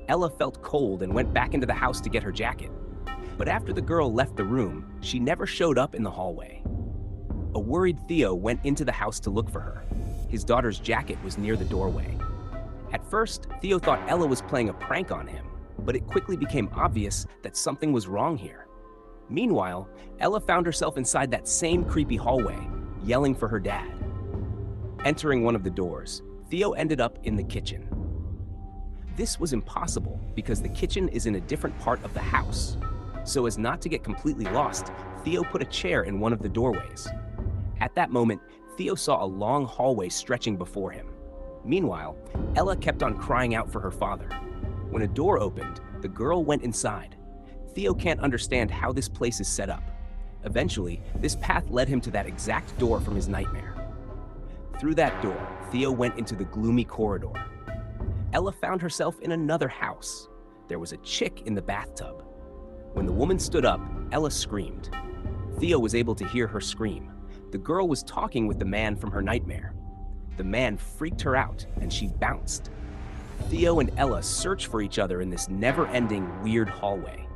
Ella felt cold and went back into the house to get her jacket. But after the girl left the room, she never showed up in the hallway. A worried Theo went into the house to look for her. His daughter's jacket was near the doorway. At first, Theo thought Ella was playing a prank on him, but it quickly became obvious that something was wrong here. Meanwhile, Ella found herself inside that same creepy hallway, yelling for her dad. Entering one of the doors, Theo ended up in the kitchen. This was impossible because the kitchen is in a different part of the house. So as not to get completely lost, Theo put a chair in one of the doorways. At that moment, Theo saw a long hallway stretching before him. Meanwhile, Ella kept on crying out for her father. When a door opened, the girl went inside. Theo can't understand how this place is set up. Eventually, this path led him to that exact door from his nightmare. Through that door, Theo went into the gloomy corridor. Ella found herself in another house. There was a chick in the bathtub. When the woman stood up, Ella screamed. Theo was able to hear her scream. The girl was talking with the man from her nightmare. The man freaked her out, and she bounced. Theo and Ella searched for each other in this never-ending, weird hallway.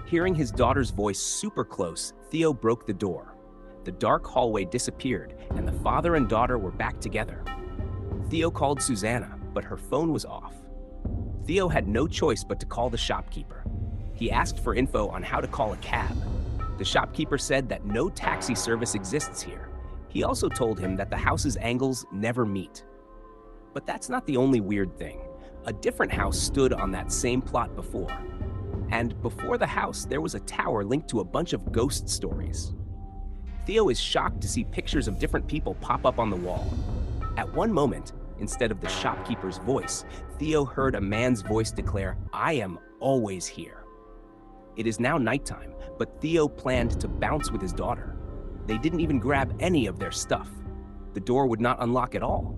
Hearing his daughter's voice super close, Theo broke the door. The dark hallway disappeared, and the father and daughter were back together. Theo called Susanna, but her phone was off. Theo had no choice but to call the shopkeeper. He asked for info on how to call a cab. The shopkeeper said that no taxi service exists here. He also told him that the house's angles never meet. But that's not the only weird thing. A different house stood on that same plot before. And before the house, there was a tower linked to a bunch of ghost stories. Theo is shocked to see pictures of different people pop up on the wall. At one moment, instead of the shopkeeper's voice, Theo heard a man's voice declare, "I am always here." It is now nighttime, but Theo planned to bounce with his daughter. They didn't even grab any of their stuff. The door would not unlock at all.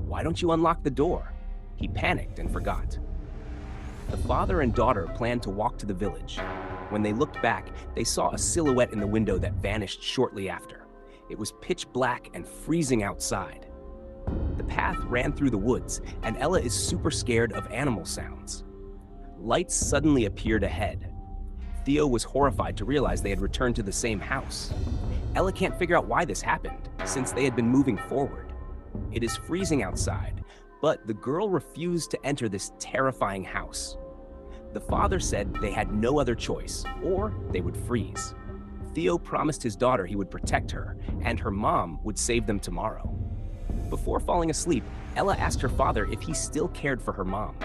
Why don't you unlock the door? He panicked and forgot. The father and daughter planned to walk to the village. When they looked back, they saw a silhouette in the window that vanished shortly after. It was pitch black and freezing outside. The path ran through the woods, and Ella is super scared of animal sounds. Lights suddenly appeared ahead. Theo was horrified to realize they had returned to the same house. Ella can't figure out why this happened, since they had been moving forward. It is freezing outside, but the girl refused to enter this terrifying house. The father said they had no other choice, or they would freeze. Theo promised his daughter he would protect her, and her mom would save them tomorrow. Before falling asleep, Ella asked her father if he still cared for her mom.